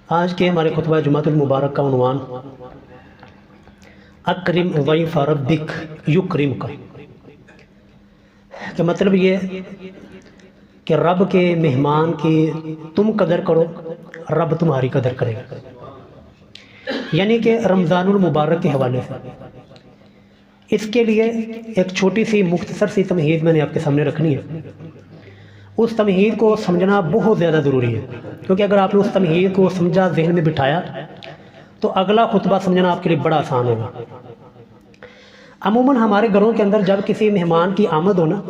آج کے ہمارے خطبہ جمعۃ المبارک کا عنوان اکرم ضیف ربک یکرمک کا مطلب یہ کہ رب کے مہمان کی تم قدر کرو، رب تمہاری قدر کرے گا۔ یعنی کہ رمضان المبارک کے حوالے سے اس کے لیے ایک چھوٹی سی مختصر سی تمہید میں نے آپ کے سامنے رکھنی ہے۔ اس تمہید کو سمجھنا بہت زیادہ ضروری ہے، کیونکہ اگر آپ نے اس تمہید کو سمجھا، ذہن میں بٹھایا، تو اگلا خطبہ سمجھنا آپ کے لیے بڑا آسان ہوگا۔ عموماً ہمارے گھروں کے اندر جب کسی مہمان کی آمد ہو نا،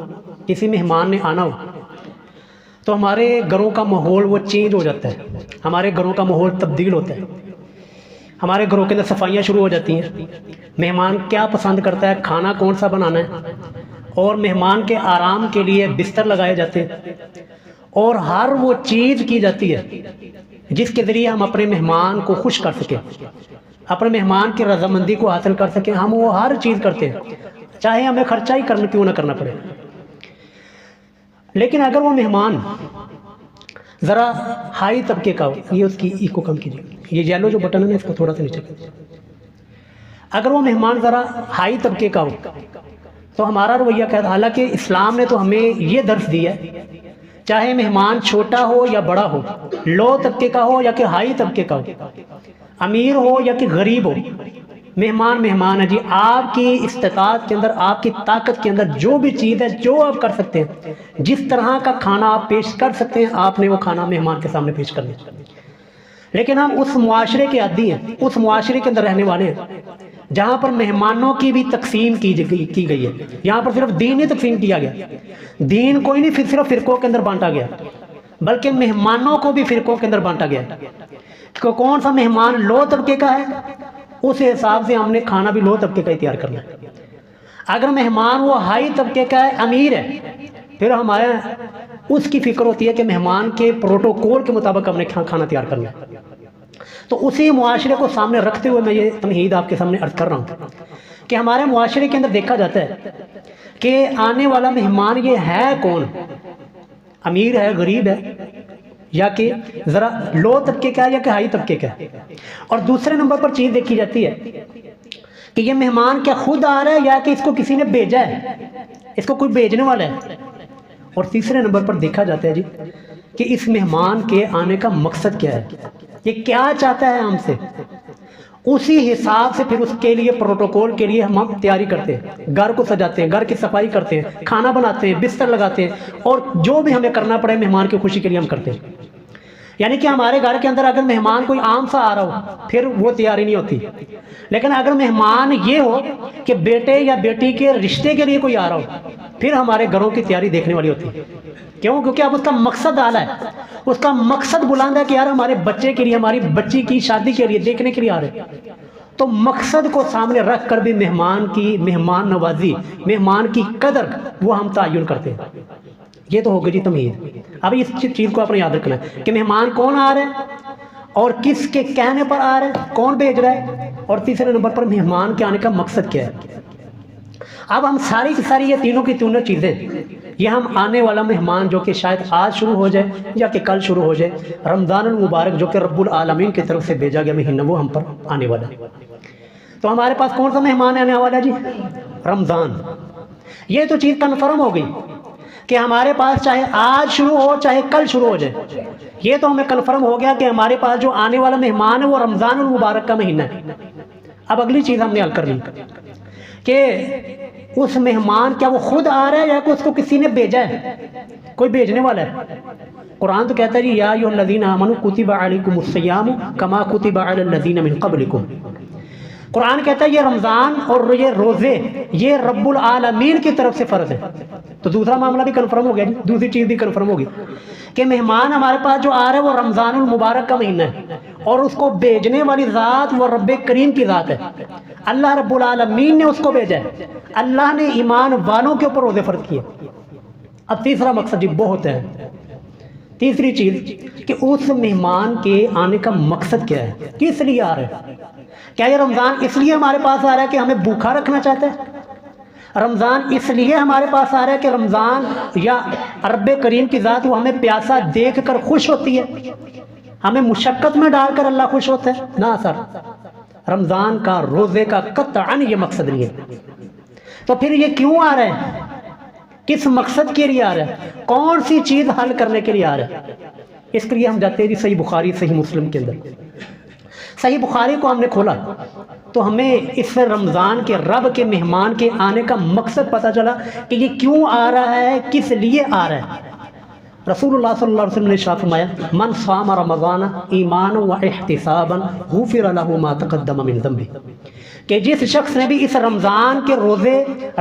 کسی مہمان نے آنا ہو، تو ہمارے گھروں کا ماحول وہ چینج ہو جاتا ہے، ہمارے گھروں کا ماحول تبدیل ہوتا ہے، ہمارے گھروں کے اندر صفائیاں شروع ہو جاتی ہیں۔ مہمان کیا پسند کرتا ہے، کھانا کون سا بنانا ہے، اور مہمان کے آرام کے لیے بستر لگائے جاتے ہیں، اور ہر وہ چیز کی جاتی ہے جس کے ذریعے ہم اپنے مہمان کو خوش کر سکیں، اپنے مہمان کی رضامندی کو حاصل کر سکیں۔ ہم وہ ہر چیز کرتے ہیں، چاہے ہمیں خرچہ ہی کیوں نہ کرنا پڑے۔ لیکن اگر وہ مہمان ذرا ہائی طبقے کا ہو، یہ اس کی ایکو کم کیجیے، یہ یلو جو بٹن ہے اس کو تھوڑا سا نیچے کیجیے۔ اگر وہ مہمان ذرا ہائی طبقے کا ہو تو ہمارا رویہ کیا ہے؟ حالانکہ اسلام نے تو ہمیں یہ درس دیا ہے، چاہے مہمان چھوٹا ہو یا بڑا ہو، لو طبقے کا ہو یا کہ ہائی طبقے کا ہو، امیر ہو یا کہ غریب ہو، مہمان ہے جی۔ آپ کی استطاعت کے اندر، آپ کی طاقت کے اندر جو بھی چیز ہے، جو آپ کر سکتے ہیں، جس طرح کا کھانا آپ پیش کر سکتے ہیں، آپ نے وہ کھانا مہمان کے سامنے پیش کرنا ہے۔ لیکن ہم اس معاشرے کے عادی ہیں، اس معاشرے کے اندر رہنے والے ہیں جہاں پر مہمانوں کی بھی تقسیم کی گئی ہے۔ یہاں پر صرف دین نہیں تقسیم کیا گیا، دین کوئی نہیں پھر صرف فرقوں کے اندر بانٹا گیا، بلکہ مہمانوں کو بھی فرقوں کے اندر بانٹا گیا کہ کون سا مہمان لو طبقے کا ہے، اس حساب سے ہم نے کھانا بھی لو طبقے کا ہی تیار کرنا ہے۔ اگر مہمان وہ ہائی طبقے کا ہے، امیر ہے، پھر ہمارے اس کی فکر ہوتی ہے کہ مہمان کے پروٹوکول کے مطابق ہم نے کھانا تیار کرنا ہے۔ تو اسی معاشرے کو سامنے رکھتے ہوئے میں یہ تمہید آپ کے سامنے عرض کر رہا ہوں کہ ہمارے معاشرے کے اندر دیکھا جاتا ہے کہ آنے والا مہمان یہ ہے کون، امیر ہے، غریب ہے، یا کہ ذرا لو طبقے کا ہے یا کہ ہائی طبقے کا ہے۔ اور دوسرے نمبر پر چیز دیکھی جاتی ہے کہ یہ مہمان کیا خود آ رہا ہے یا کہ اس کو کسی نے بھیجا ہے، اس کو کوئی بھیجنے والا ہے۔ اور تیسرے نمبر پر دیکھا جاتا ہے جی کہ اس مہمان کے آنے کا مقصد کیا ہے، یہ کیا چاہتا ہے ہم سے، اسی حساب سے پھر اس کے لیے پروٹوکول کے لیے ہم تیاری کرتے ہیں، گھر کو سجاتے ہیں، گھر کی صفائی کرتے ہیں، کھانا بناتے ہیں، بستر لگاتے ہیں، اور جو بھی ہمیں کرنا پڑے مہمان کی خوشی کے لیے ہم کرتے ہیں۔ یعنی کہ ہمارے گھر کے اندر اگر مہمان کوئی عام سا آ رہا ہو پھر وہ تیاری نہیں ہوتی، لیکن اگر مہمان یہ ہو کہ بیٹے یا بیٹی کے رشتے کے لیے کوئی آ رہا ہو، پھر ہمارے گھروں کی تیاری دیکھنے والی ہوتی ہے۔ کیوں؟ کیونکہ اب اس کا مقصد اعلیٰ ہے، اس کا مقصد بلند ہے کہ یار ہمارے بچے کے لیے، ہماری بچی کی شادی کے لیے دیکھنے کے لیے آ رہے ہیں۔ تو مقصد کو سامنے رکھ کر بھی مہمان نوازی، مہمان کی قدر وہ ہم تعین کرتے ہیں۔ یہ تو ہوگی جی تمہید۔ اب اس چیز کو اپنے یاد رکھنا ہے کہ مہمان کون آ رہے ہیں اور کس کے کہنے پر آ رہے ہیں، کون بھیج رہا ہے، اور تیسرے نمبر پر مہمان کے آنے کا مقصد کیا ہے۔ اب ہم ساری کی ساری یہ تینوں کی تینوں چیزیں، یہ ہم آنے والا مہمان جو کہ شاید آج شروع ہو جائے یا کہ کل شروع ہو جائے، رمضان المبارک جو کہ رب العالمین کی طرف سے بھیجا گیا مہینہ، وہ ہم پر آنے والا ہے۔ تو ہمارے پاس کون سا مہمان آنے والا جی؟ رمضان۔ یہ تو چیز کنفرم ہو گئی کہ ہمارے پاس چاہے آج شروع ہو چاہے کل شروع ہو جائے، یہ تو ہمیں کنفرم ہو گیا کہ ہمارے پاس جو آنے والا مہمان ہے وہ رمضان المبارک کا مہینہ ہے۔ اب اگلی چیز ہم نے حل کر لی کہ اس مہمان کیا وہ خود آ رہا ہے یا کہ اس کو کسی نے بھیجا ہے، کوئی بھیجنے والا ہے۔ قرآن تو کہتا ہے جی یا ایھا الذین آمنوا کتب علیکم الصیام کما کتب علی الذین من قبلکم۔ قرآن کہتا ہے یہ رمضان اور یہ روزے یہ رب العالمین کی طرف سے فرض ہے۔ تو دوسرا معاملہ بھی کنفرم ہو گیا، دوسری چیز بھی کنفرم ہوگی کہ مہمان ہمارے پاس جو آ رہا ہے وہ رمضان المبارک کا مہینہ ہے، اور اس کو بھیجنے والی ذات وہ رب کریم کی ذات ہے، اللہ رب العالمین نے اس کو بھیجا ہے، اللہ نے ایمان والوں کے اوپر روزے فرض کیے۔ اب تیسرا مقصد جی بہت ہے، تیسری چیز کہ اس مہمان کے آنے کا مقصد کیا ہے، کس لیے آ رہا ہے۔ کیا یہ رمضان اس لیے ہمارے پاس آ رہا ہے کہ ہمیں بھوکھا رکھنا چاہتا ہے؟ رمضان اس لیے ہمارے پاس آ رہا ہے کہ رمضان یا رب کریم کی ذات وہ ہمیں پیاسا دیکھ کر خوش ہوتی ہے؟ ہمیں مشقت میں ڈال کر اللہ خوش ہوتا ہے؟ نہ سر، رمضان کا روزے کا قطعاً یہ مقصد نہیں ہے۔ تو پھر یہ کیوں آ رہا ہے؟ کس مقصد کے لیے آ رہا ہے؟ کون سی چیز حل کرنے کے لیے آ رہا ہے؟ اس کے لیے ہم جاتے ہیں جی صحیح بخاری صحیح مسلم کے اندر۔ صحیح بخاری کو ہم نے کھولا تو ہمیں اس سے رمضان کے رب کے مہمان کے آنے کا مقصد پتہ چلا کہ یہ کیوں آ رہا ہے، کس لیے آ رہا ہے۔ رسول اللہ صلی اللہ علیہ وسلم نے ارشاد فرمایا من صام رمضان ایمانا و احتسابا غفر له ما تقدم من ذنبه، کہ جس شخص نے بھی اس رمضان کے روزے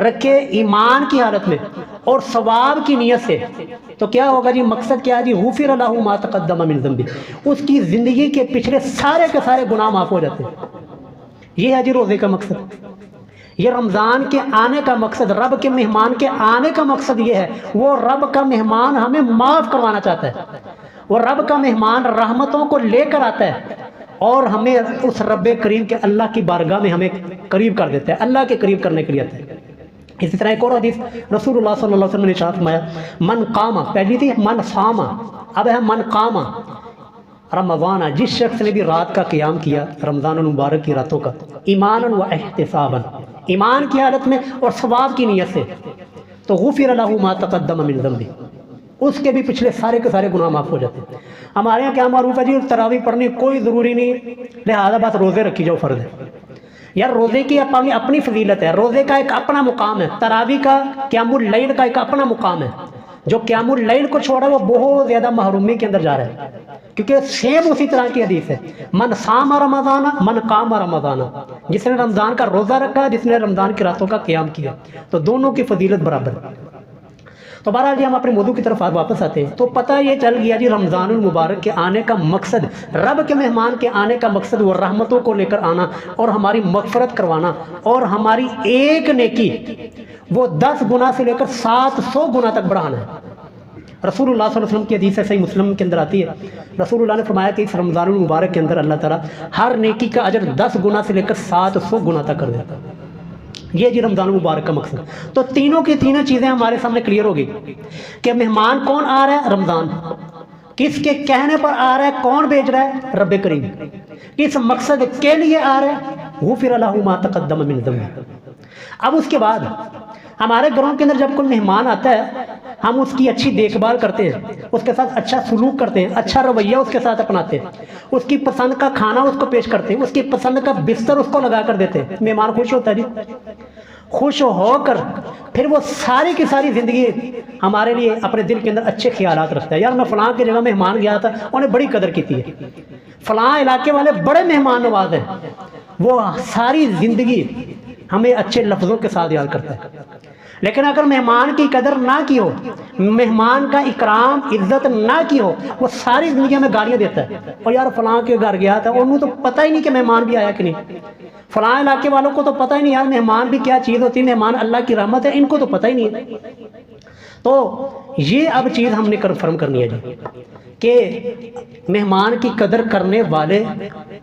رکھے ایمان کی حالت میں اور ثواب کی نیت سے، تو کیا ہوگا جی؟ مقصد کیا ہے جی؟ غفر له ما تقدم من ذنبه، اس کی زندگی کے پچھلے سارے کے سارے گناہ معاف ہو جاتے ہیں۔ یہ ہے جی روزے کا مقصد، یہ رمضان کے آنے کا مقصد، رب کے مہمان کے آنے کا مقصد یہ ہے۔ وہ رب کا مہمان ہمیں معاف کروانا چاہتا ہے، وہ رب کا مہمان رحمتوں کو لے کر آتا ہے اور ہمیں اس رب کریم کے اللہ کی بارگاہ میں ہمیں قریب کر دیتا ہے، اللہ کے قریب کرنے کے لیے آتا ہے۔ اسی طرح ایک اور حدیث رسول اللہ صلی اللہ علیہ وسلم نے ارشاد فرمایا من قام، پہلی تھی من صام، اب ہے من قام رمضان، جس شخص نے بھی رات کا قیام کیا رمضان المبارک کی راتوں کا ایمانا و احتسابا، ایمان کی حالت میں اور ثواب کی نیت سے، تو غفر له ما تقدم من ذنبه، اس کے بھی پچھلے سارے کے سارے گناہ معاف ہو جاتے ہیں۔ ہمارے یہاں کیا معروف ہے جی؟ تراویح پڑھنی کوئی ضروری نہیں، لہذا بس روزے رکھی جاؤ فرض ہے۔ یار روزے کی اپنی فضیلت ہے، روزے کا ایک اپنا مقام ہے، تراویح کا قیام اللیل کا ایک اپنا مقام ہے۔ جو قیام اللیل کو چھوڑا وہ بہت زیادہ محرومی کے اندر جا رہا ہے، کیونکہ سیم اسی طرح کی حدیث ہے من صام رمضان من قام رمضان، جس نے رمضان کا روزہ رکھا، جس نے رمضان کی راتوں کا قیام کیا، تو دونوں کی فضیلت برابر ہے۔ تو بہرحال جی ہم اپنے موضوع کی طرف واپس آتے ہیں، تو پتہ یہ چل گیا جی رمضان المبارک کے آنے کا مقصد، رب کے مہمان کے آنے کا مقصد وہ رحمتوں کو لے کر آنا اور ہماری مغفرت کروانا، اور ہماری ایک نیکی وہ 10 گنا سے لے کر 700 گنا تک بڑھانا ہے۔ رسول اللہ صلی اللہ علیہ وسلم کی حدیث ہے صحیح مسلم کے اندر آتی ہے، رسول اللہ نے فرمایا کہ اس رمضان المبارک کے اندر اللہ تعالیٰ ہر نیکی کا اجر 10 گنا سے لے کر 700 گنا تک کر دیتا ہے۔ یہ جی رمضان المبارک کا مقصد۔ تو تینوں کی تینوں چیزیں ہمارے سامنے کلیئر ہو گئی کہ مہمان کون آ رہا ہے؟ رمضان۔ کس کے کہنے پر آ رہا ہے؟ کون بھیج رہا ہے؟ رب کریم۔ کس مقصد کے لیے آ رہا ہے؟ غفر له ما تقدم من ذنبه۔ اب اس کے بعد ہمارے گھروں کے اندر جب کوئی مہمان آتا ہے، ہم اس کی اچھی دیکھ بھال کرتے ہیں، اس کے ساتھ اچھا سلوک کرتے ہیں، اچھا رویہ اس کے ساتھ اپناتے ہیں، اس کی پسند کا کھانا اس کو پیش کرتے ہیں، اس کی پسند کا بستر اس کو لگا کر دیتے ہیں، مہمان خوش ہوتا ہے جی۔ خوش ہو کر پھر وہ ساری کی ساری زندگی ہمارے لیے اپنے دل کے اندر اچھے خیالات رکھتا ہے۔ یار میں فلاں کی جگہ مہمان گیا تھا، انہیں بڑی قدر کی تھی، فلاں علاقے والے بڑے مہمان نواز ہیں، وہ ساری زندگی ہمیں اچھے لفظوں کے ساتھ یاد کرتا ہے۔ لیکن اگر مہمان کی قدر نہ کی ہو، مہمان کا اکرام عزت نہ کی ہو، وہ ساری زندگی میں گالیاں دیتا ہے، اور یار فلاں کے گھر گیا تھا، انہوں تو پتہ ہی نہیں کہ مہمان بھی آیا کہ نہیں، فلاں علاقے والوں کو تو پتہ ہی نہیں یار مہمان بھی کیا چیز ہوتی ہے، مہمان اللہ کی رحمت ہے، ان کو تو پتہ ہی نہیں ہے۔ تو یہ اب چیز ہم نے کنفرم کرنی ہے جی کہ مہمان کی قدر کرنے والے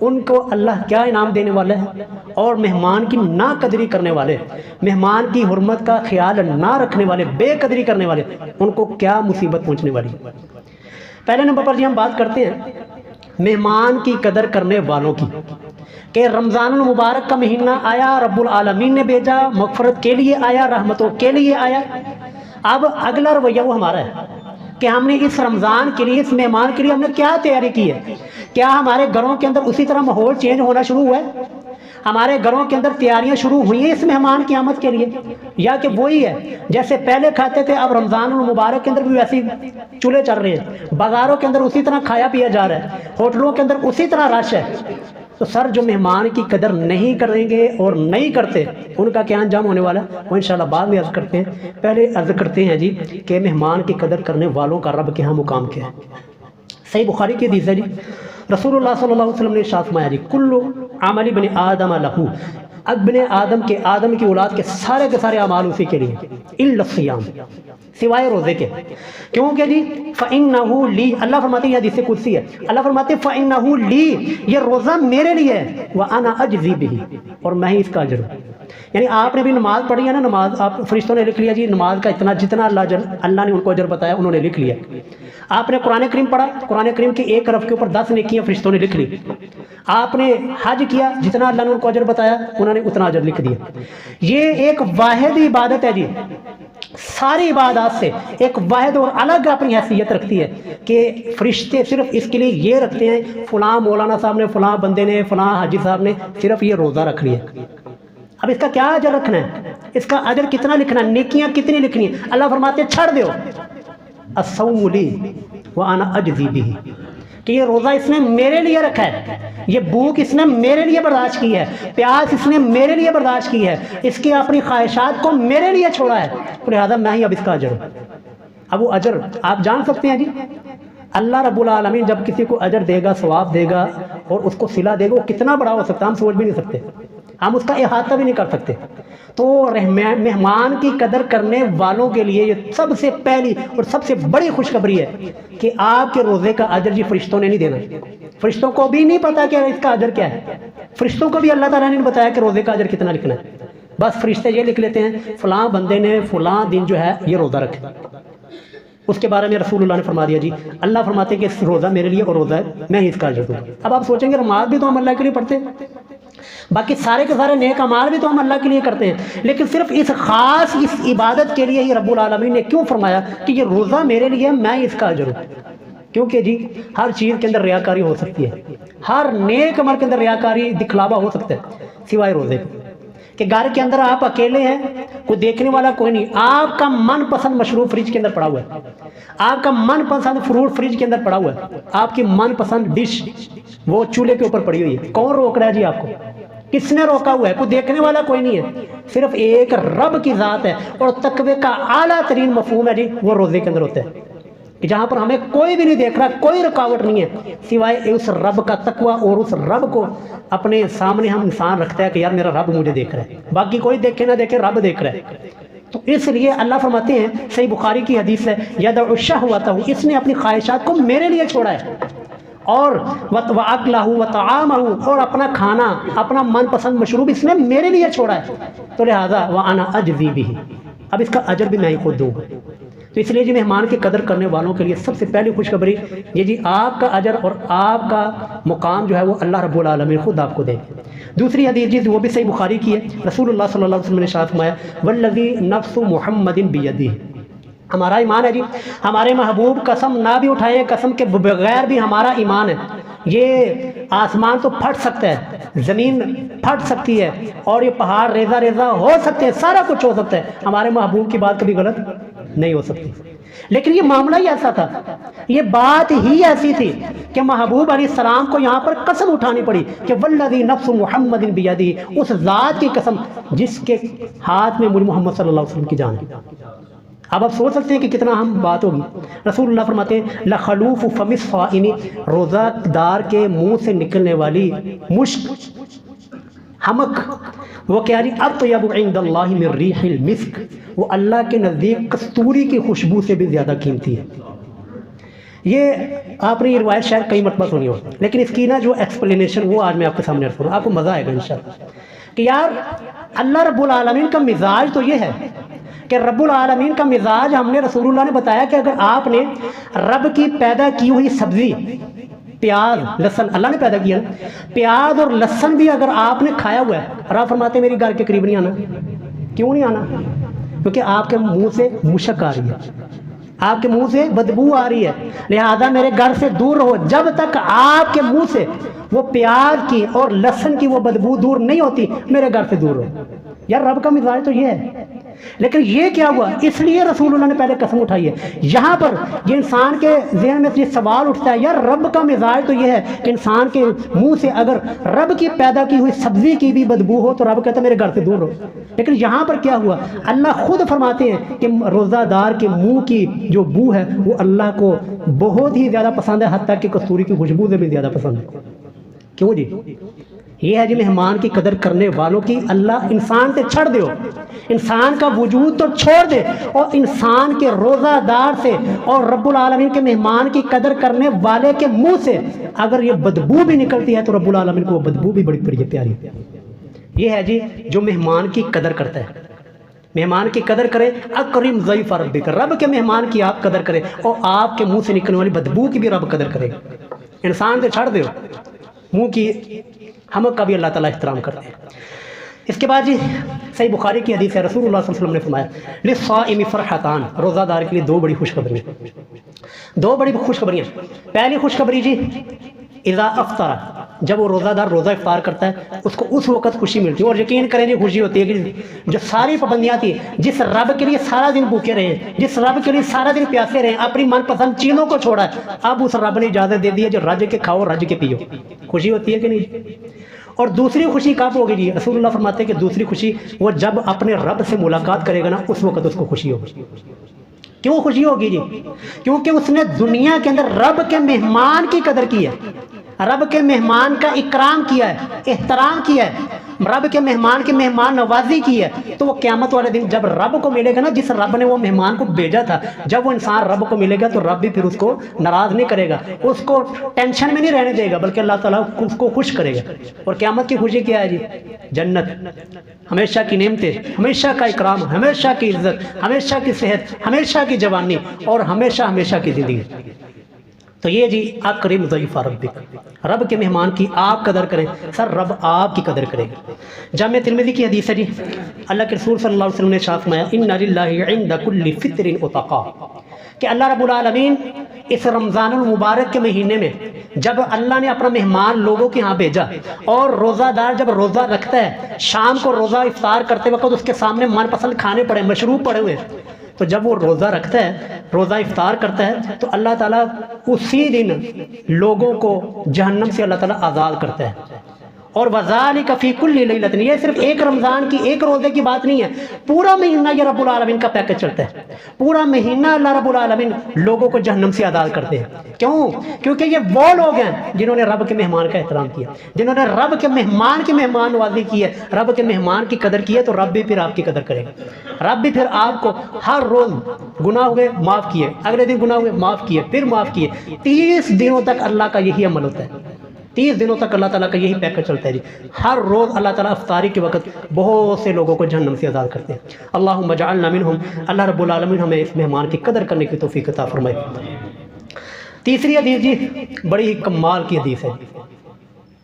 ان کو اللہ کیا انعام دینے والا ہے، اور مہمان کی ناقدری کرنے والے، مہمان کی حرمت کا خیال نہ رکھنے والے، بے قدری کرنے والے، ان کو کیا مصیبت پہنچنے والی۔ پہلے نمبر پر جی ہم بات کرتے ہیں مہمان کی قدر کرنے والوں کی، کہ رمضان المبارک کا مہینہ آیا، رب العالمین نے بھیجا، مغفرت کے لیے آیا، رحمتوں کے لیے آیا۔ اب اگلا رویہ وہ ہمارا ہے کہ ہم نے اس رمضان کے لیے، اس مہمان کے لیے ہم نے کیا تیاری کی ہے۔ کیا ہمارے گھروں کے اندر اسی طرح ماحول چینج ہونا شروع ہوا ہے؟ ہمارے گھروں کے اندر تیاریاں شروع ہوئی ہیں اس مہمان کی آمد کے لیے، یا کہ وہی ہے جیسے پہلے کھاتے تھے اب رمضان المبارک کے اندر بھی ویسی چولہے چل رہے ہیں، بازاروں کے اندر اسی طرح کھایا پیا جا رہا ہے، ہوٹلوں کے اندر اسی طرح رش ہے؟ تو سر جو مہمان کی قدر نہیں کریں گے اور نہیں کرتے ان کا کیا انجام ہونے والا ہے وہ انشاءاللہ بعد میں عرض کرتے ہیں۔ پہلے عرض کرتے ہیں جی کہ مہمان کی قدر کرنے والوں کا رب کے ہاں مقام کیا ہے۔ صحیح بخاری کی حدیث ہے جی، رسول اللہ صلی اللہ علیہ وسلم نے ارشاد فرمایا جی کل عمل ابن آدم لہو، ابن آدم کی اولاد کے سارے اعمال اسی کے لیے، الا الصیام، سوائے روزے کے۔ کیونکہ جی فإنہ لی، اللہ فرماتے ہیں یہ حدیث قدسی ہے، اللہ فرماتے ہیں فإنہ لی، یہ روزہ میرے لیے ہے، وأنا أجزی بہ، اور میں ہی اس کا اجر ہوں۔ یعنی آپ نے بھی نماز پڑھی ہے نا، نماز آپ فرشتوں نے لکھ لیا جی نماز کا اتنا، جتنا اللہ نے ان کو اجر بتایا انہوں نے لکھ لیا۔ آپ نے قرآن کریم پڑھا، قرآن کریم کے ایک حرف کے اوپر 10 نیکیاں فرشتوں نے لکھ لی۔ آپ نے حج کیا، جتنا اللہ نے ان کو اجر بتایا انہوں نے اتنا اجر لکھ دیا۔ یہ ایک واحد عبادت ہے جی، ساری عبادات سے ایک واحد اور الگ اپنی حیثیت رکھتی ہے کہ فرشتے صرف اس کے لیے یہ رکھتے ہیں، فلاں مولانا صاحب نے، فلاں بندے نے، فلاں حاجی صاحب نے صرف یہ روزہ رکھ لیا۔ اب اس کا کیا اجر رکھنا ہے، اس کا اجر کتنا لکھنا ہے، نیکیاں کتنی لکھنی ہیں؟ اللہ فرماتے ہیں چھڑ دیو، الصوم لی وانا اجزی بہ، کہ یہ روزہ اس نے میرے لیے رکھا ہے، یہ بھوک اس نے میرے لیے برداشت کی ہے، پیاس اس نے میرے لیے برداشت کی ہے، اس کی اپنی خواہشات کو میرے لیے چھوڑا ہے، لہذا میں ہی اب اس کا اجر ہوں۔ اب وہ اجر آپ جان سکتے ہیں جی، اللہ رب العالمین جب کسی کو اجر دے گا، ثواب دے گا اور اس کو صلہ دے گا، وہ کتنا بڑا ہو سکتا ہے ہم سوچ بھی نہیں سکتے، ہم اس کا احاطہ بھی نہیں کر سکتے۔ تو مہمان کی قدر کرنے والوں کے لیے یہ سب سے پہلی اور سب سے بڑی خوشخبری ہے کہ آپ کے روزے کا اجر جی فرشتوں نے نہیں دینا، فرشتوں کو بھی نہیں پتا کہ اس کا اجر کیا ہے، فرشتوں کو بھی اللہ تعالیٰ نے بتایا کہ روزے کا اجر کتنا لکھنا ہے، بس فرشتے یہ لکھ لیتے ہیں فلاں بندے نے فلاں دن جو ہے یہ روزہ رکھے۔ اس کے بارے میں رسول اللہ نے فرما دیا جی، اللہ فرماتے ہیں کہ روزہ میرے لیے اور روزہ ہے میں ہی اس کا اجر دوں گا۔ اب آپ سوچیں گے نماز بھی تو ہم اللہ کے لیے پڑھتے ہیں، باقی سارے کے سارے نیک اعمال بھی تو ہم اللہ کے لیے کرتے ہیں، لیکن صرف اس خاص اس عبادت کے لیے ہی رب العالمین نے کیوں فرمایا کہ یہ روزہ میرے لیے میں اس کا اجر ہوں؟ کیونکہ جی ہر چیز کے اندر ریاکاری ہو سکتی ہے، ہر نیک عمل کے اندر ریاکاری دکھلاوا ہو سکتا ہے سوائے روزے کہ گھر کے اندر آپ اکیلے ہیں، کوئی دیکھنے والا کوئی نہیں، آپ کا من پسند مشروب فریج کے اندر پڑا ہوا ہے، آپ کا من پسند فروٹ فریج کے اندر پڑا ہوا ہے، آپ کی من پسند ڈش وہ چولہے کے اوپر پڑی ہوئی ہے، کون روک رہا ہے جی آپ کو؟ کس نے روکا ہوا ہے؟ کوئی دیکھنے والا کوئی نہیں ہے، صرف ایک رب کی ذات ہے، اور تقوی کا اعلیٰ ترین مفہوم ہے جی وہ روزے کے اندر ہوتا ہے کہ جہاں پر ہمیں کوئی بھی نہیں دیکھ رہا، کوئی رکاوٹ نہیں ہے سوائے اس رب کا تقوی، اور اس رب کو اپنے سامنے ہم انسان رکھتا ہے کہ یار میرا رب مجھے دیکھ رہا ہے، باقی کوئی دیکھے نہ دیکھے رب دیکھ رہا ہے۔ تو اس لیے اللہ فرماتے ہیں، صحیح بخاری کی حدیث ہے، یدع الشہوۃ، اس نے اپنی خواہشات کو میرے لیے چھوڑا ہے، اور وَأَكْلَهُ وَطَعَامَهُ، اور اپنا کھانا اپنا من پسند مشروب اس نے میرے لیے چھوڑا ہے، تو لہذا وَأَنَا أَجْزِي بِهِ، اب اس کا اجر بھی میں ہی خود دوں گا۔ تو اس لیے جی مہمان کی قدر کرنے والوں کے لیے سب سے پہلی خوشخبری یہ جی آپ کا اجر اور آپ کا مقام جو ہے وہ اللہ رب العالمین خود آپ کو دے گا۔ دوسری حدیث جی وہ بھی صحیح بخاری کی ہے، رسول اللہ صلی اللہ علیہ وسلم نے ارشاد فرمایا والذی نفس محمد بیدہ، ہمارا ایمان ہے جی، ہمارے محبوب قسم نہ بھی اٹھائے، قسم کے بغیر بھی ہمارا ایمان ہے، یہ آسمان تو پھٹ سکتا ہے، زمین پھٹ سکتی ہے، اور یہ پہاڑ ریزہ ریزہ ہو سکتے ہیں، سارا کچھ ہو سکتا ہے، ہمارے محبوب کی بات کبھی غلط نہیں ہو سکتی، لیکن یہ معاملہ ہی ایسا تھا، یہ بات ہی ایسی تھی کہ محبوب علیہ السلام کو یہاں پر قسم اٹھانی پڑی کہ والذی نفس محمد بیدہ، اس ذات کی قسم جس کے ہاتھ میں مجھ محمد صلی اللہ علیہ وسلم کی جان ہے۔ اب آپ سوچ سکتے ہیں کہ کتنا اہم بات ہوگی۔ رسول اللہ فرماتے ہیں لخلوف فم الصائم، روزہ دار کے منہ سے نکلنے والی مشک، حمک، وہ کیا جی اطیب عند اللہ من ریح المسک، وہ اللہ کے نزدیک کستوری کی خوشبو سے بھی زیادہ قیمتی ہے۔ یہ آپ نے یہ روایت شاید کئی مرتبہ سنی ہو، لیکن اس کی نا جو ایکسپلینیشن وہ آج میں آپ کے سامنے رکھ رہا ہوں، آپ کو مزہ آئے گا انشاءاللہ کہ یار اللہ رب العالمین کا مزاج تو یہ ہے کہ رب العالمین کا مزاج ہم نے رسول اللہ نے بتایا کہ اگر آپ نے رب کی پیدا کی ہوئی سبزی، پیاز لہسن اللہ نے پیدا کیا نا، پیاز اور لہسن بھی اگر آپ نے کھایا ہوا ہے، اور آپ فرماتے ہیں میری گھر کے قریب نہیں آنا، کیوں نہیں آنا؟ کیونکہ آپ کے منہ سے مشک آ رہی ہے، آپ کے منہ سے بدبو آ رہی ہے، لہذا میرے گھر سے دور رہو، جب تک آپ کے منہ سے وہ پیاز کی اور لہسن کی وہ بدبو دور نہیں ہوتی میرے گھر سے دور رہو۔ یار رب کا مزاج تو یہ ہے، لیکن یہ کیا ہوا؟ اس لیے رسول اللہ نے پہلے قسم اٹھائی ہے۔ یہاں پر یہ انسان کے ذہن میں یہ سوال اٹھتا ہے، یار رب کا مزاج تو یہ ہے کہ انسان کے منہ سے اگر رب کی پیدا کی ہوئی سبزی کی بھی بدبو ہو تو رب کہتا ہے میرے گھر سے دور رہو، لیکن یہاں پر کیا ہوا؟ اللہ خود فرماتے ہیں کہ روزہ دار کے منہ کی جو بو ہے وہ اللہ کو بہت ہی زیادہ پسند ہے، حتیٰ کہ کستوری کی خوشبو سے بھی زیادہ پسند ہے۔ کیوں جی؟ یہ ہے جی مہمان کی قدر کرنے والوں کی، اللہ انسان سے چھڑ دیو، انسان کا وجود تو چھوڑ دے، اور انسان کے روزہ دار سے اور رب العالمین کے مہمان کی قدر کرنے والے کے منہ سے اگر یہ بدبو بھی نکلتی ہے تو رب العالمین کو وہ بدبو بھی بڑی پیاری ہے۔ یہ ہے جی جو مہمان کی قدر کرتا ہے. مہمان کی قدر کرے. اکرم ضیف ربک، رب کے مہمان کی آپ قدر کرے اور آپ کے منہ سے نکلنے والی بدبو کی بھی رب قدر کرے گا. انسان سے چھڑ دیو، منہ کی حمق کا بھی اللہ تعالیٰ احترام کرتے ہیں. اس کے بعد جی صحیح بخاری کی حدیث ہے، رسول اللہ صلی اللہ علیہ وسلم نے فرمایا للصائم فرحتان، روزہ دار کے لیے دو بڑی خوشخبریاں، دو بڑی خوشخبریاں. پہلی خوشخبری جی اذا افطر، جب وہ روزہ دار روزہ افطار کرتا ہے اس کو اس وقت خوشی ملتی ہے. اور یقین کریں جی خوشی ہوتی ہے کہ جو ساری پابندیاں تھی، جس رب کے لیے سارا دن بھوکے رہے ہیں، جس رب کے لیے سارا دن پیاسے رہے، اپنی من پسند چیزوں کو چھوڑا ہے، اب اس رب نے اجازت دے دی ہے جو رج کے کھاؤ رج کے پیو. خوشی ہوتی ہے کہ نہیں؟ اور دوسری خوشی کب ہوگی جی؟ رسول اللہ فرماتے ہیں کہ دوسری خوشی وہ جب اپنے رب سے ملاقات کرے گا نا، اس وقت اس کو خوشی ہوگی. کیوں خوشی ہوگی جی؟ کیونکہ اس نے دنیا کے اندر رب کے مہمان کی قدر کی ہے، رب کے مہمان کا اکرام کیا ہے، احترام کیا ہے، رب کے مہمان کی مہمان نوازی کی ہے. تو وہ قیامت والے دن جب رب کو ملے گا نا، جس رب نے وہ مہمان کو بھیجا تھا، جب وہ انسان رب کو ملے گا تو رب بھی پھر اس کو ناراض نہیں کرے گا، اس کو ٹینشن میں نہیں رہنے دے گا، بلکہ اللہ تعالیٰ اس کو خوش کرے گا. اور قیامت کی خوشی کیا ہے جی؟ جنت، ہمیشہ کی نعمتیں، ہمیشہ کا اکرام، ہمیشہ کی عزت، ہمیشہ کی صحت، ہمیشہ کی جوانی اور ہمیشہ ہمیشہ کی زندگی. تو یہ جی اکرم ضیف ربک، رب کے مہمان کی آپ قدر کریں، سر رب آپ کی قدر کرے گا. جامع ترمذی کی حدیث ہے جی، اللہ کے رسول صلی اللہ علیہ وسلم نے ارشاد فرمایا ان للہ عند کل فطر عتقاء، کہ اللہ رب العالمین اس رمضان المبارک کے مہینے میں جب اللہ نے اپنا مہمان لوگوں کے ہاں بھیجا، اور روزہ دار جب روزہ رکھتا ہے، شام کو روزہ افطار کرتے وقت اس کے سامنے من پسند کھانے پڑے، مشروب پڑے ہوئے، تو جب وہ روزہ رکھتا ہے، روزہ افطار کرتا ہے، تو اللہ تعالیٰ اسی دن لوگوں کو جہنم سے اللہ تعالیٰ آزاد کرتا ہے. اور وذالک فی کل لیلۃ، یہ صرف ایک رمضان کی ایک روزے کی بات نہیں ہے، پورا مہینہ یہ رب العالمین کا پیکج چلتا ہے. پورا مہینہ اللہ رب العالمین لوگوں کو جہنم سے آزاد کرتے ہیں. کیوں؟ کیونکہ یہ وہ لوگ ہیں جنہوں نے رب کے مہمان کا احترام کیا، جنہوں نے رب کے مہمان کی مہمان نوازی کی ہے، رب کے مہمان کی قدر کی ہے، تو رب بھی پھر آپ کی قدر کرے گا. رب بھی پھر آپ کو ہر روز گناہ ہوئے معاف کیے، اگلے دن گناہ ہوئے معاف کیے، پھر معاف کیے. 30 دنوں تک اللہ کا یہی عمل ہوتا ہے، 30 دنوں تک اللہ تعالیٰ کا یہی پیکج چلتا ہے جی. ہر روز اللہ تعالیٰ افطاری کے وقت بہت سے لوگوں کو جہنم سے آزاد کرتے ہیں. اللہم اجعلنا منہم، اللہ رب العالمین ہمیں اس مہمان کی قدر کرنے کی توفیق عطا فرمائے. تیسری حدیث جی بڑی ہی کمال کی حدیث ہے.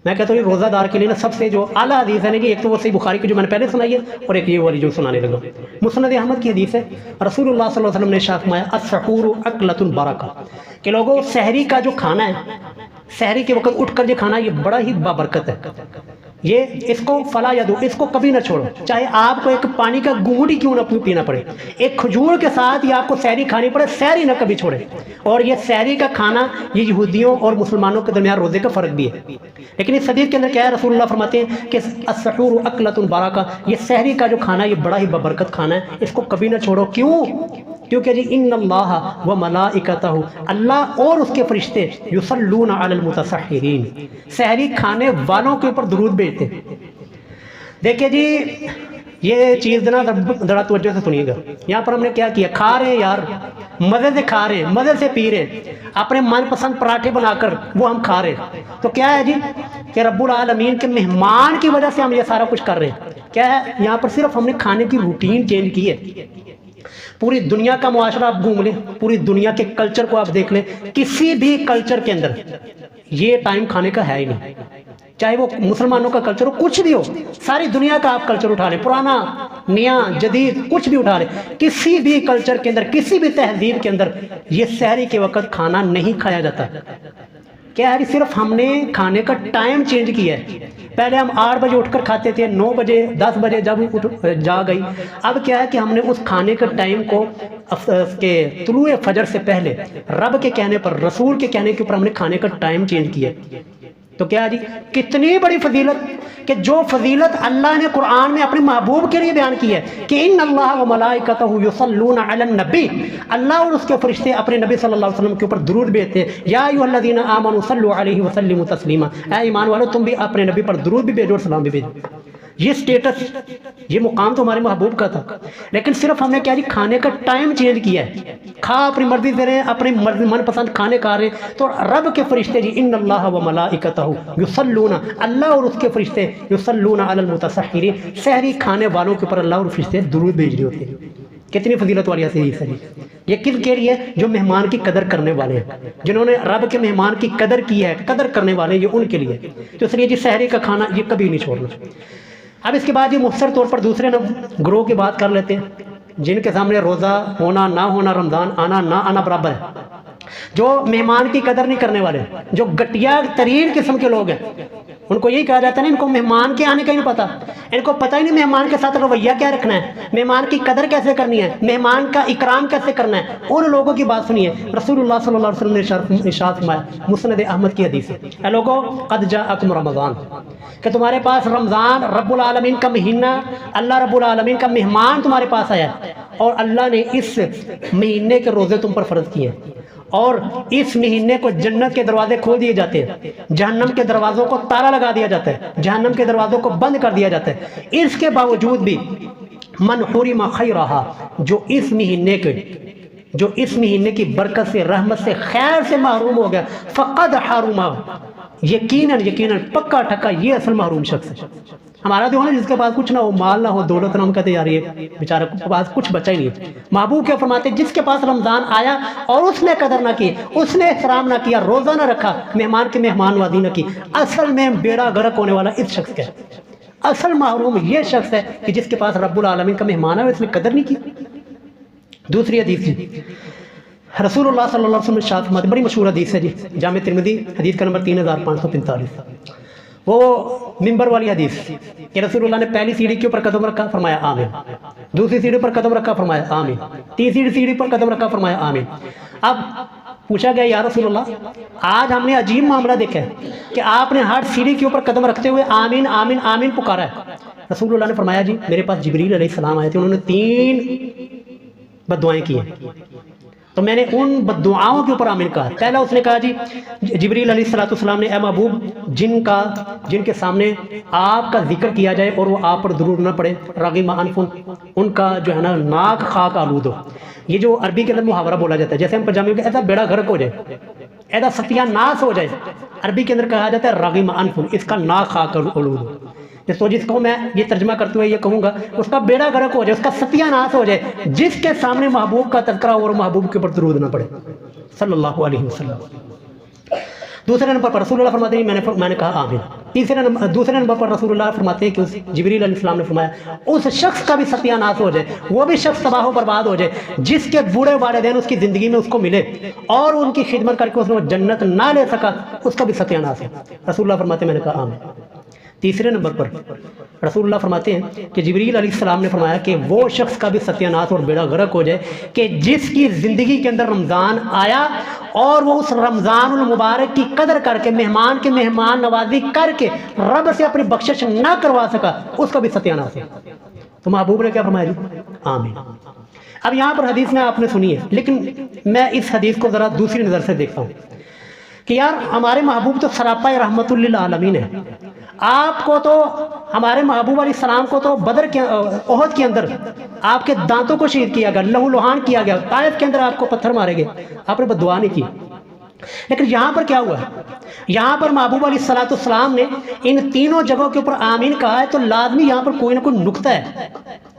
میں کہتا ہوں روزہ دار کے لیے نا سب سے جو اعلیٰ حدیث ہے نا، ایک تو وہ صحیح بخاری کی جو میں نے پہلے سنائی ہے، اور ایک یہ والی جو سنانے لگا. مسند احمد کی حدیث ہے، رسول اللہ صلی اللہ علیہ وسلم نے ارشاد فرمایا السحور اکلۃ برکہ، کہ لوگوں سحری کا جو کھانا ہے، سحری کے وقت اٹھ کر یہ کھانا، یہ بڑا ہی بابرکت ہے. یہ اس کو فلا یدو، اس کو کبھی نہ چھوڑو، چاہے آپ کو ایک پانی کا گھونٹ ہی کیوں نہ پینا پڑے، ایک کھجور کے ساتھ یا آپ کو سحری کھانی پڑے، سحری نہ کبھی چھوڑے. اور یہ سحری کا کھانا یہ یہودیوں اور مسلمانوں کے درمیان روزے کا فرق بھی ہے. لیکن اس حدیث کے اندر کیا ہے، رسول اللہ فرماتے ہیں کہ السحور اکلۃ برکہ، یہ سحری کا جو کھانا یہ بڑا ہی بابرکت کھانا ہے، اس کو کبھی نہ چھوڑو. کیوں؟ کیونکہ جی ان اللہ و ملائکتہ، اللہ اور اس کے فرشتے یصلون علی المتسحرین، سحری کھانے والوں کے اوپر درود بھیجتے ہیں. دیکھیں جی یہ چیز نا ذرا توجہ سے سنیے گا. یہاں پر ہم نے کیا کیا، کھا رہے ہیں یار، مزے سے کھا رہے ہیں، مزے سے پی رہے ہیں، اپنے من پسند پراٹھے بنا کر وہ ہم کھا رہے ہیں. تو کیا ہے جی کہ رب العالمین کے مہمان کی وجہ سے ہم یہ سارا کچھ کر رہے ہیں. کیا ہے، یہاں پر صرف ہم نے کھانے کی روٹین چینج کی ہے. پوری دنیا کا معاشرہ آپ گھوم لیں، پوری دنیا کے کلچر کو آپ دیکھ لیں، کسی بھی کلچر کے اندر یہ ٹائم کھانے کا ہے ہی نہیں. چاہے وہ مسلمانوں کا کلچر ہو، کچھ بھی ہو، ساری دنیا کا آپ کلچر اٹھا لیں، پرانا نیا جدید کچھ بھی اٹھا لیں، کسی بھی کلچر کے اندر، کسی بھی تہذیب کے اندر یہ سحری کے وقت کھانا نہیں کھایا جاتا. کیا ہے، صرف ہم نے کھانے کا ٹائم چینج کیا ہے. پہلے ہم 8 بجے اٹھ کر کھاتے تھے، 9 بجے 10 بجے جب جا گئی. اب کیا ہے کہ ہم نے اس کھانے کا ٹائم کو کہ طلوع فجر سے پہلے رب کے کہنے پر، رسول کے کہنے کے اوپر ہم نے کھانے کا ٹائم چینج کیا. تو کیا جی کتنی بڑی فضیلت، کہ جو فضیلت اللہ نے قرآن میں اپنے محبوب کے لیے بیان کی ہے کہ ان اللہ و ملائکتہ یصلون علی النبی، اللہ اور اس کے فرشتے اپنے نبی صلی اللہ علیہ وسلم کے اوپر درود بھیجتے ہیں. یا ایھا الذین آمنوا صلوا علیہ وسلموا تسلیما، اے ایمان والو تم بھی اپنے نبی پر درود بھی بھیجو اور سلام بھی بھیجو. یہ سٹیٹس، یہ مقام تو ہمارے محبوب کا تھا، لیکن صرف ہم نے کیا جی کھانے کا ٹائم چینج کیا ہے، کھا اپنی مرضی سے رہے ہیں، اپنی من پسند کھانے کھا رہے ہیں، تو رب کے فرشتے جی ان اللہ و ملائکتہ یصلون، اللہ اور اس کے فرشتے یصلون علی المتسحرین، سحری کھانے والوں کے اوپر اللہ اور فرشتے درود بھیج رہے ہوتے ہیں۔ کتنی فضیلت والی حدیث ہے یہ کس کے لیے؟ جو مہمان کی قدر کرنے والے ہیں، جنہوں نے رب کے مہمان کی قدر کی ہے، قدر کرنے والے یہ ان کے لیے، تو اس لیے جی سحری کا کھانا یہ کبھی نہیں چھوڑنا۔ اب اس کے بعد یہ مختصر طور پر دوسرے گروہ کی بات کر لیتے ہیں، جن کے سامنے روزہ ہونا نہ ہونا، رمضان آنا نہ آنا برابر ہے، جو مہمان کی قدر نہیں کرنے والے، جو گھٹیا ترین قسم کے لوگ ہیں، ان کو یہی کہا جاتا ہے نا ان کو مہمان کے آنے کا ہی نہیں پتا، ان کو پتہ ہی نہیں مہمان کے ساتھ رویہ کیا رکھنا ہے، مہمان کی قدر کیسے کرنی ہے، مہمان کا اکرام کیسے کرنا ہے۔ ان لوگوں کی بات سنیے، رسول اللہ صلی اللہ علیہ وسلم نے ارشاد فرمایا، مسند احمد کی حدیث ہے، اے لوگو قد جاءکم رمضان، کہ تمہارے پاس رمضان رب العالمین کا مہینہ، اللہ رب العالمین کا مہمان تمہارے پاس آیا ہے، اور اللہ نے اس مہینے کے روزے تم پر فرض کیے ہیں، اور اس مہینے کو جنت کے دروازے کھول دیے جاتے ہیں، جہنم کے دروازوں کو تالا لگا دیا جاتا ہے، جہنم کے دروازوں کو بند کر دیا جاتا ہے۔ اس کے باوجود بھی من حرم خیرہا، جو اس مہینے کی برکت سے، رحمت سے، خیر سے محروم ہو گیا، فقد حرمہ، یقیناً پکا ٹھکا یہ اصل محروم شخص ہے۔ ہمارا جو ہے جس کے پاس کچھ نہ ہو، مال نہ ہو، دولت نہ، ہم کہتے یار یہ بیچارہ کے پاس کچھ بچا ہی نہیں ہے۔ محبوب کیا فرماتے ہیں، جس کے پاس رمضان آیا اور اس نے قدر نہ کی، اس نے احترام نہ کیا، روزہ نہ رکھا، مہمان کی مہمان نوازی نہ کی، اصل میں بیڑا غرق ہونے والا اس شخص کا ہے۔ اصل محروم یہ شخص ہے کہ جس کے پاس رب العالمین کا مہمان ہے، اس نے قدر نہیں کی۔ دوسری حدیث جی، رسول اللہ صلی اللہ علیہ وسلم نے ارشاد فرمایا، بڑی مشہور حدیث ہے جی، جامع ترمذی حدیث کا نمبر 3545، وہ ممبر والی حدیث کہ رسول اللہ نے پہلی سیڑھی کے اوپر قدم رکھا، فرمایا آمین، دوسری سیڑھی پر قدم رکھا، فرمایا آمین، تیسری سیڑھی پر قدم رکھا، فرمایا آمین۔ اب پوچھا گیا یا رسول اللہ، آج ہم نے عجیب معاملہ دیکھا ہے کہ آپ نے ہر سیڑھی کے اوپر قدم رکھتے ہوئے آمین آمین آمین پکارا ہے۔ رسول اللہ نے فرمایا جی میرے پاس جبریل علیہ السلام آئے تھے، انہوں نے 3 بد دعائیں کی ہیں، تو میں نے ان بد دعاؤں کے اوپر آمین کہا۔ پہلا اس نے کہا جی جبریل علیہ السلام نے، اے محبوب جن کے سامنے آپ کا ذکر کیا جائے اور وہ آپ پر درود نہ پڑے، راغم انف، ان کا جو ہے نا ناک خاک آلود ہو۔ یہ جو عربی کے اندر محاورہ بولا جاتا ہے، جیسے ہم پنجابی میں ایسا بیڑا غرق ہو جائے، ایسا ستیہ ناس ہو جائے، عربی کے اندر کہا جاتا ہے راغم انف، اس کا ناک خاک آلود ہو۔ جس کو میں یہ ترجمہ کرتے ہوئے یہ کہوں گا، اس کا بیڑا غرق ہو جائے، اس کا ستیہ ناس ہو جائے، جس کے سامنے محبوب کا تذکرہ اور محبوب کے اوپر درود نہ پڑے صلی اللہ علیہ وسلم۔ دوسرے نمبر پر رسول اللہ فرماتے ہیں میں نے کہا آمین۔ دوسرے نمبر پر رسول اللہ فرماتے ہیں کہ جبریل علیہ السلام نے فرمایا اس شخص کا بھی ستیہ ناس ہو جائے، وہ بھی شخص تباہ و برباد ہو جائے جس کے بوڑھے والدین اس کی زندگی میں اس کو ملے اور ان کی خدمت کر کے اس نے جنت نہ لے سکا، اس کا بھی ستیہ ناس ہے۔ رسول اللہ فرماتے ہیں میں نے کہا آمین۔ تیسرے نمبر پر رسول اللہ فرماتے ہیں کہ جبریل علیہ السلام نے فرمایا کہ وہ شخص کا بھی ستیہ ناس اور بیڑا غرق ہو جائے کہ جس کی زندگی کے اندر رمضان آیا اور وہ اس رمضان المبارک کی قدر کر کے، مہمان کی مہمان نوازی کر کے رب سے اپنی بخشش نہ کروا سکا، اس کا بھی ستیہ ناس ہے۔ تو محبوب نے کیا فرمایا جی آمین۔ اب یہاں پر حدیث میں آپ نے سنی ہے، لیکن میں اس حدیث کو ذرا دوسری نظر سے دیکھتا ہوں کہ یار ہمارے محبوب تو سراپا رحمت للعالمین ہے۔ آپ کو تو، ہمارے محبوب علیہ السلام کو تو احد کے اندر آپ کے دانتوں کو شہید کیا گیا، لہو لہان کیا گیا، طائف کے اندر آپ کو پتھر مارے گئے، آپ نے بد دعا نہیں کی۔ لیکن یہاں پر کیا ہوا ہے؟ یہاں پر محبوب علیہ السلام نے ان تینوں جگہوں کے اوپر آمین کہا ہے، تو لازمی یہاں پر کوئی نہ کوئی نقطہ ہے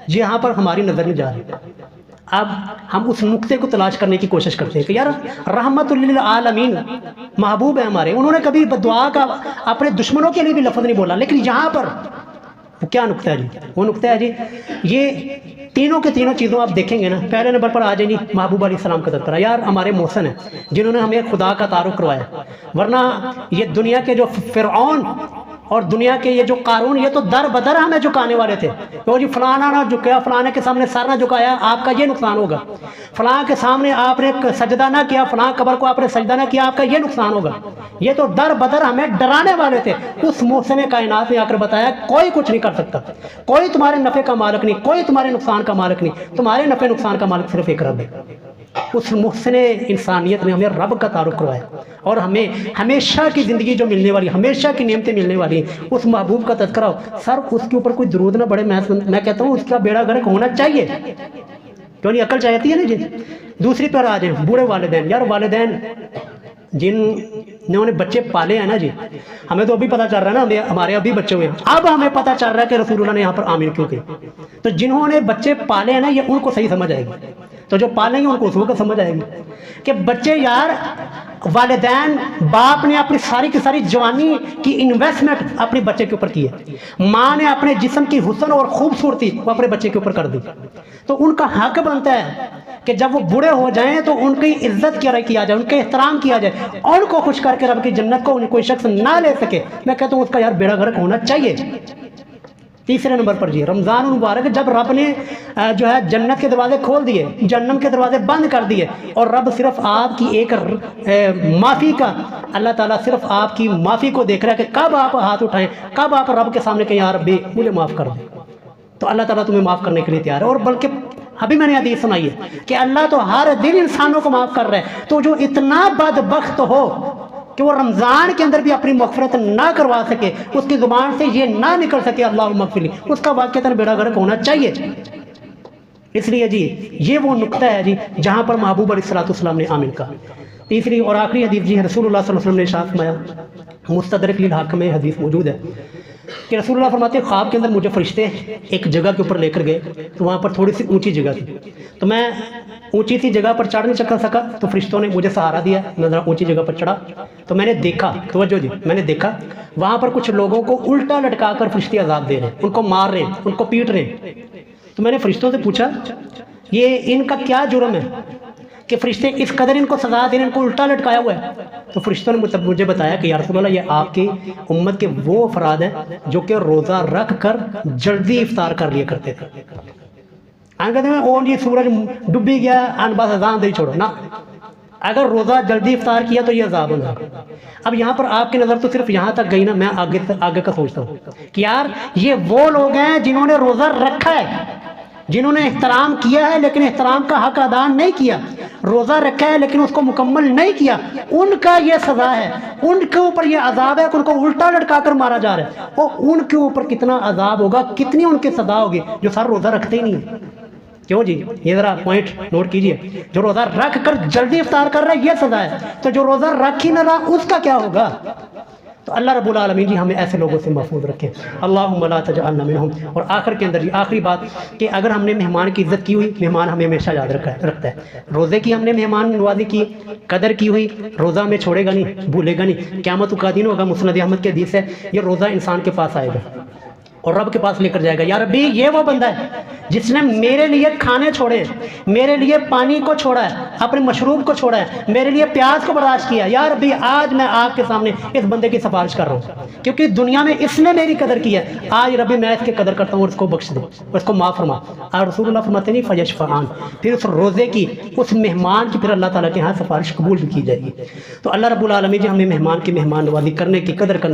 یہاں پر ہماری نظر نہیں جا رہی۔ اب ہم اس نقطے کو تلاش کرنے کی کوشش کرتے ہیں کہ یار رحمت للعالمین محبوب ہے ہمارے، انہوں نے کبھی بدعا کا اپنے دشمنوں کے لیے بھی لفظ نہیں بولا، لیکن یہاں پر وہ کیا نقطہ ہے جی؟ وہ نقطہ ہے جی یہ تینوں کے تینوں چیزوں آپ دیکھیں گے نا، پہلے نمبر پر آ جائیں گی محبوب علیہ السلام کا تذکرہ، یار ہمارے محسن ہیں جنہوں نے ہمیں خدا کا تعارف کروایا، ورنہ یہ دنیا کے جو فرعون اور دنیا کے یہ جو قارون، یہ تو در بدر ہمیں جھکانے والے تھے، تو جی فلانا نہ جھکیا، فلانے کے سامنے سر نہ جھکایا، آپ کا یہ نقصان ہوگا، فلاں کے سامنے آپ نے سجدہ نہ کیا، فلاں قبر کو آپ نے سجدہ نہ کیا، آپ کا یہ نقصان ہوگا۔ یہ تو در بدر ہمیں ڈرانے والے تھے۔ اس محسن کائنات نے آ کر بتایا کوئی کچھ نہیں کر سکتا، کوئی تمہارے نفع کا مالک نہیں، کوئی تمہارے نقصان کا مالک نہیں، تمہارے نفع نقصان کا مالک صرف ایک رب ہے۔ اس محسن انسانیت نے ہمیں رب کا تعارف کروایا اور ہمیں ہمیشہ کی زندگی جو ملنے والی، ہمیشہ کی نعمتیں ملنے والی، اس محبوب کا تذکرہ ہو، سر اس کے اوپر کوئی درود نہ پڑے، میں کہتا ہوں اس کا بیڑا غرق ہونا چاہیے، کیوں نہیں؟ عقل چاہتی ہے نا جی۔ دوسری پر آ جائیں، بوڑھے والدین، یار والدین جنہوں نے بچے پالے ہیں نا جی، ہمیں تو ابھی پتہ چل رہا ہے نا، ہمارے ابھی بچے ہوئے ہیں، اب ہمیں پتہ چل رہا ہے کہ رسول اللہ نے یہاں پر آمین کیوں کہ، تو جنہوں نے بچے پالے ہیں نا، یہ ان کو صحیح سمجھ آئے گی، تو جو پالیں گے ان کو اس وقت سمجھ آئے گی کہ بچے، یار والدین، باپ نے اپنی ساری کی ساری جوانی کی انویسٹمنٹ اپنے بچے کے اوپر کی ہے، ماں نے اپنے جسم کی حسن اور خوبصورتی وہ اپنے بچے کے اوپر کر دی، تو ان کا حق بنتا ہے کہ جب وہ بوڑھے ہو جائیں تو ان کی عزت کیا جائے، ان کے احترام کیا جائے، اور ان کو خوش کر کے رب کی جنت کو کوئی شخص نہ لے سکے، میں کہتا ہوں اس کا یار بیڑا غرق ہونا چاہیے۔ تیسرے نمبر پر جی، رمضان المبارک جب رب نے جو ہے جنت کے دروازے کھول دیے، جہنم کے دروازے بند کر دیے، اور رب صرف آپ کی ایک معافی کا، اللہ تعالیٰ صرف آپ کی معافی کو دیکھ رہا ہے کہ کب آپ ہاتھ اٹھائیں، کب آپ رب کے سامنے کہیں یا ربی مجھے معاف کر دیں، تو اللہ تعالیٰ تمہیں معاف کرنے کے لیے تیار ہے، اور بلکہ ابھی میں نے حدیث سنائی ہے کہ اللہ تو ہر دن انسانوں کو معاف کر رہا ہے، تو جو اتنا بدبخت ہو کہ وہ رمضان کے اندر بھی اپنی مغفرت نہ کروا سکے، اس کی زبان سے یہ نہ نکل سکے اللہم اغفر لی، اس کا واقعتاً بیڑا غرق ہونا چاہیے۔ اس لیے جی یہ وہ نقطہ ہے جی جہاں پر محبوب علیہ السلام نے آمین کہا۔ تیسری اور آخری حدیث جی رسول اللہ صلی اللہ علیہ وسلم نے ارشاد فرمایا، مستدرک للحاکم میں حدیث موجود ہے کہ رسول اللہ فرماتے ہیں خواب کے اندر مجھے فرشتے ایک جگہ کے اوپر لے کر گئے، تو وہاں پر تھوڑی سی اونچی جگہ تھی، تو میں اونچی سی جگہ پر چڑھ نہیں سکا، تو فرشتوں نے مجھے سہارا دیا، میں ذرا اونچی جگہ پر چڑھا، تو میں نے دیکھا، توجہ جی، میں نے دیکھا وہاں پر کچھ لوگوں کو الٹا لٹکا کر فرشتے عذاب دے رہے ہیں، ان کو مار رہے ہیں، ان کو پیٹ رہے ہیں، تو میں نے فرشتوں سے پوچھا یہ ان کا کیا جرم ہے کہ فرشتے اس قدر ان کو سزا دے رہے ہیں، ان کو الٹا لٹکایا ہوا ہے؟ تو فرشتوں نے مجھے بتایا کہ یا رسول اللہ یہ آپ کی امت کے وہ افراد ہیں جو کہ روزہ رکھ کر جلدی افطار کر لیا کرتے تھے۔ کہتے ہیں او جی سورج ڈوبی گیا ان بس اذان دے چھوڑو، نہ، اگر روزہ جلدی افطار کیا تو یہ عذاب ہوگا۔ اب یہاں پر آپ کی نظر تو صرف یہاں تک گئی نا، میں آگے کا سوچتا ہوں کہ یار یہ وہ لوگ ہیں جنہوں نے روزہ رکھا ہے، جنہوں نے احترام کیا ہے لیکن احترام کا حق ادا نہیں کیا، روزہ رکھا ہے لیکن اس کو مکمل نہیں کیا، ان کا یہ سزا ہے، ان کے اوپر یہ عذاب ہے کہ ان کو الٹا لٹکا کر مارا جا رہا ہے، اور ان کے اوپر کتنا عذاب ہوگا، کتنی ان کی سزا ہوگی جو سر روزہ رکھتے ہی نہیں ہیں۔ کیوں جی؟ یہ ذرا پوائنٹ نوٹ کیجئے، جو روزہ رکھ کر جلدی افطار کر رہا ہے یہ سزا ہے، تو جو روزہ رکھ ہی نہ رہا اس کا کیا ہوگا؟ تو اللہ رب العالمین جی ہمیں ایسے لوگوں سے محفوظ رکھیں، اللہم لا تجعلنا منہم۔ اور آخر کے اندر جی آخری بات کہ اگر ہم نے مہمان کی عزت کی ہوئی، مہمان ہمیں ہمیشہ یاد رکھتا ہے، روزے کی ہم نے مہمان نوازی کی، قدر کی ہوئی، روزہ ہمیں چھوڑے گا نہیں، بھولے گا نہیں، قیامت کا دن ہوگا، مسند احمد کی حدیث ہے، یہ روزہ انسان کے پاس آئے گا اور رب کے پاس لے کر جائے گا، یا ربی یہ وہ بندہ ہے جس نے میرے لیے کھانے چھوڑے، میرے لیے پانی کو چھوڑا ہے، اپنے مشروب کو چھوڑا ہے، میرے لیے پیاس کو برداشت کیا، یا ربی آج میں آپ کے سامنے اس بندے کی سفارش کر رہا ہوں کیونکہ دنیا میں اس نے میری قدر کی ہے، آج ربی میں اس کی قدر کرتا ہوں اور اس کو بخش دے، اس کو معاف فرما۔ اور رسول اللہ فرماتے ہیں فیشفعان، پھر اس روزے کی اس مہمان کی پھر اللہ تعالیٰ کے ہاں سفارش قبول بھی کی جائے گی۔ تو اللہ رب العالمین جی ہمیں مہمان کی مہمان نوازی کرنے کی قدر کرنے